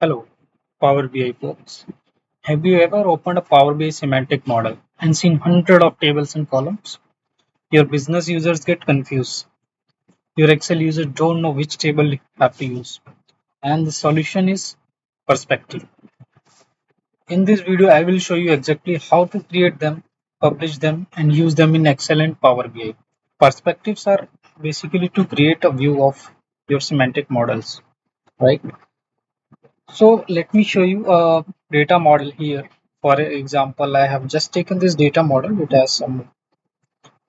Hello, Power BI folks. Have you ever opened a Power BI semantic model and seen hundred of tables and columns? Your business users get confused. Your Excel users don't know which table you have to use. And the solution is perspective. In this video, I will show you exactly how to create them, publish them, and use them in Excel and Power BI. Perspectives are basically to create a view of your semantic models, right? So let me show you a data model here. For example, I have just taken this data model. It has some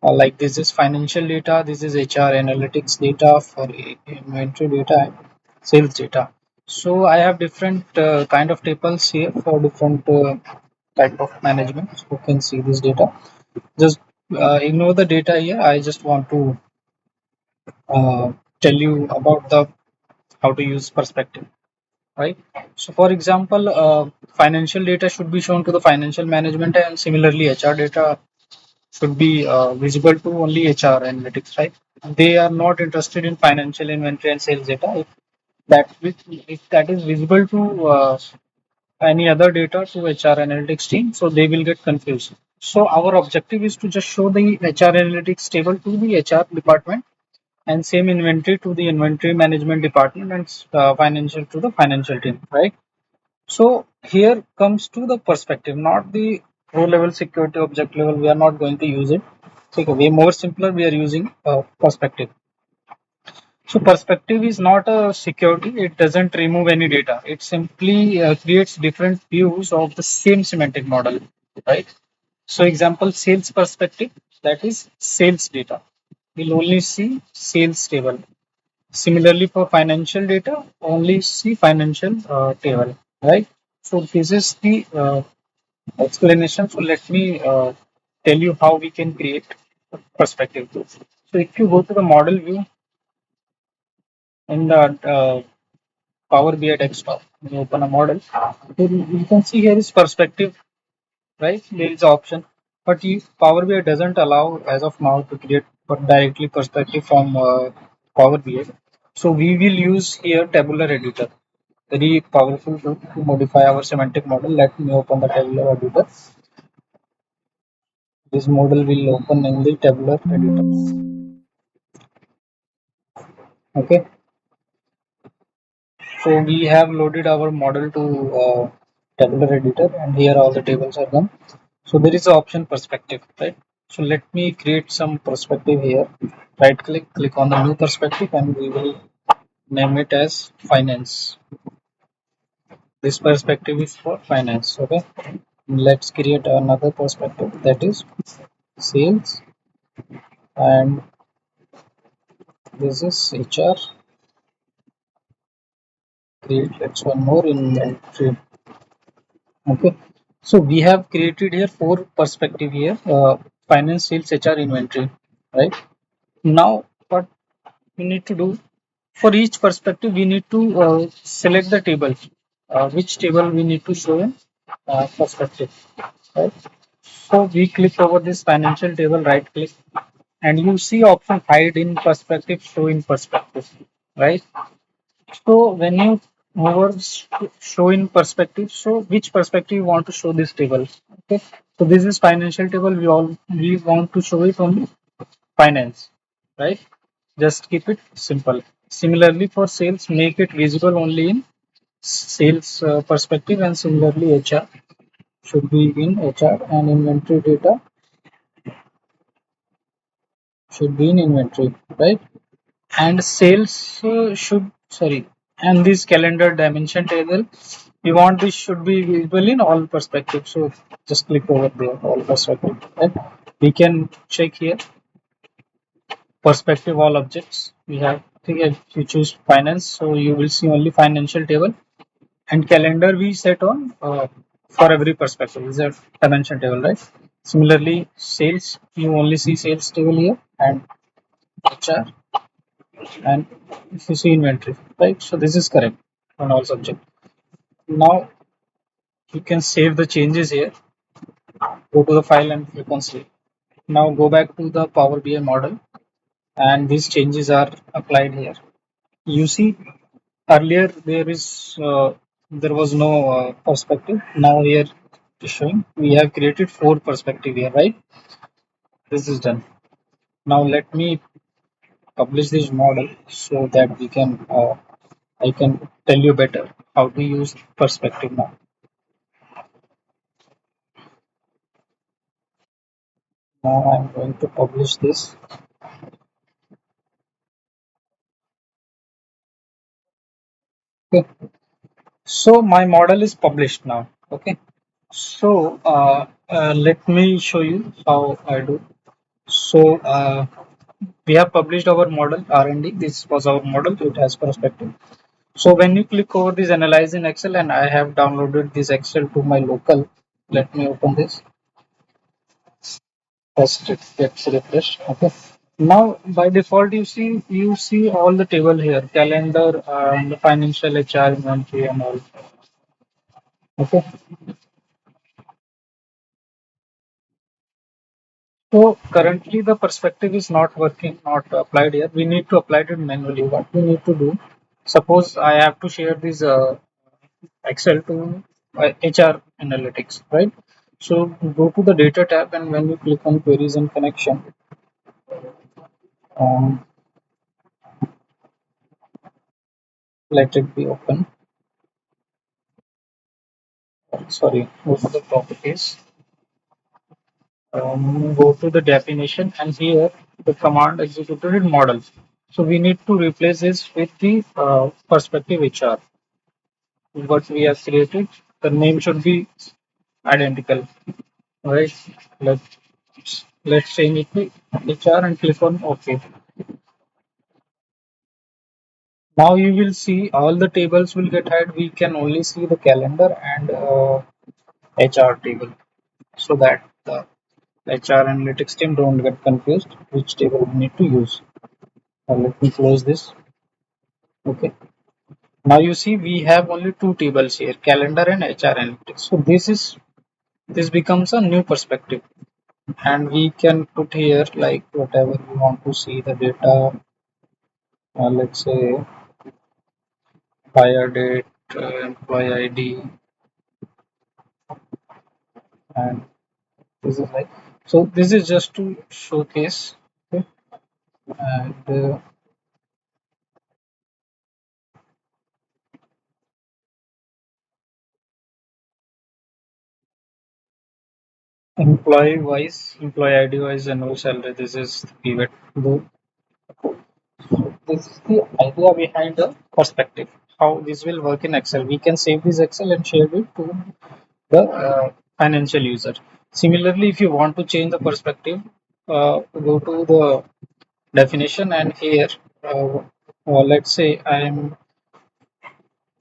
like this is financial data, this is HR analytics data for inventory data and sales data. So I have different kind of tables here for different type of management. So you can see this data. Just ignore the data here. I just want to uh, tell you about the how to use perspective, right? So for example, financial data should be shown to the financial management, and similarly HR data should be visible to only HR analytics, right? They are not interested in financial inventory and sales data. If that is visible to any other data to HR analytics team, so they will get confused. So our objective is to just show the HR analytics table to the HR department, and same inventory to the inventory management department, and financial to the financial team, right? So here comes to the perspective, not the row level security object level. We are not going to use it. So way more simpler. We are using perspective. So perspective is not a security. It doesn't remove any data. It simply creates different views of the same semantic model, right? So example, sales perspective, that is sales data. We'll only see sales table. Similarly, for financial data, only see financial table, right? So this is the explanation. So let me tell you how we can create perspective. So if you go to the model view in the Power BI desktop, you open a model, then you can see here is perspective, right? There is an option, but Power BI doesn't allow as of now to create directly perspective from Power BI. So we will use here Tabular Editor, very powerful tool to modify our semantic model. Let me open the Tabular Editor. This model will open in the Tabular Editor. Okay, so we have loaded our model to Tabular Editor, and here all the tables are done. So there is an option perspective, right? So let me create some perspective here. Right click, click on the new perspective, and we will name it as finance. This perspective is for finance. Okay, let's create another perspective, that is sales, and this is HR. Create, let's one more inventory. Okay, so we have created here four perspective here: finance, sales, HR, inventory. Right now, what we need to do, for each perspective, we need to select the table, which table we need to show in perspective. Right. So we click over this financial table, right click, and you see option hide in perspective, show in perspective. Right. So when you over show in perspective, so which perspective you want to show this table? Okay. So this is financial table. We want to show it on finance, right? Just keep it simple. Similarly for sales, make it visible only in sales perspective, and similarly HR should be in HR, and inventory data should be in inventory, right? And sales should, sorry, and this calendar dimension table, we want this should be visible in all perspectives. So just click over there, all perspective, right? We can check here perspective all objects. We have, I think if you choose finance, so you will see only financial table, and calendar we set on for every perspective is a dimension table, right? Similarly sales, you only see sales table here, and HR, and if you see inventory, right? So this is correct on all subject. Now you can save the changes here. Go to the file and click on save. Now go back to the Power BI model, and these changes are applied here. You see earlier there is there was no perspective. Now here is showing we have created four perspective here, right? This is done. Now let me publish this model so that we can I can tell you better how to use perspective now. Now I'm going to publish this. Okay. So my model is published now. Okay. So let me show you how I do. So we have published our model R&D. This was our model. It has perspective. So when you click over this analyze in Excel, and I have downloaded this Excel to my local. Let me open this. First it gets refreshed. Okay. Now by default you see all the table here, calendar and financial HR inventory and all. Okay. So currently the perspective is not working, not applied here. We need to apply it manually. What we need to do, suppose I have to share this Excel to HR analytics, right? So go to the data tab, and when you click on queries and connection, um, let it be open. Sorry, go to the properties. Go to the definition, and here the command executed in model. So we need to replace this with the perspective HR. What we have created, the name should be identical, right? Let's change it to HR and click on OK. Now you will see all the tables will get hide. We can only see the calendar and HR table, so that the HR analytics team don't get confused which table we need to use. Let me close this. Okay. Now you see we have only two tables here, calendar and HR analytics. So this becomes a new perspective, and we can put here like whatever we want to see the data. Let's say hire date, employee ID, and this is like, so this is just to showcase. Okay. And employee wise, employee ID wise, annual salary. This is the pivot. This is the idea behind the perspective. How this will work in Excel. We can save this Excel and share it to the financial user. Similarly, if you want to change the perspective, go to the definition, and here, let's say I am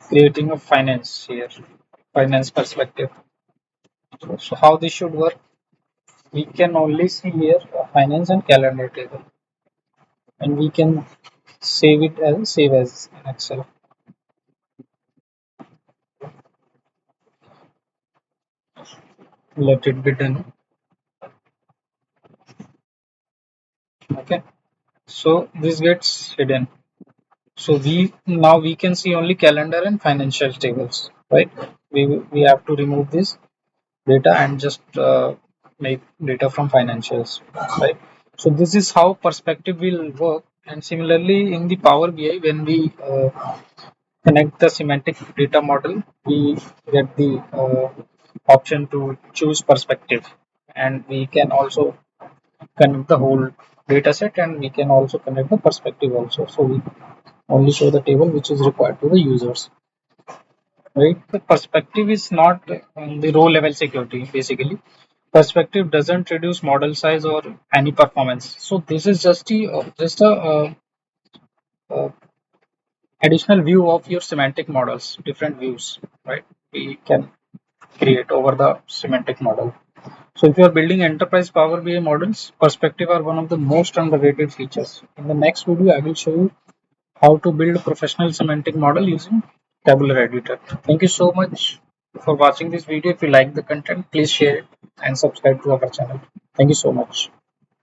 creating a finance here, finance perspective. So how this should work? We can only see here finance and calendar table, and we can save as in Excel. Let it be done. Okay. So this gets hidden. So we can see only calendar and financial tables, right? We have to remove this data and just make data from financials, right? So this is how perspective will work. And similarly in the Power BI, when we connect the semantic data model, we get the option to choose perspective, and we can also connect the whole data set, and we can also connect the perspective also. So we only show the table which is required to the users, right? The perspective is not the row level security. Basically, perspective doesn't reduce model size or any performance. So this is just a additional view of your semantic models, different views, right? We can create over the semantic model. So if you are building enterprise Power BI models, perspective are one of the most underrated features. In the next video I will show you how to build a professional semantic model using Tabular Editor. Thank you so much for watching this video. If you like the content, please share it and subscribe to our channel. Thank you so much.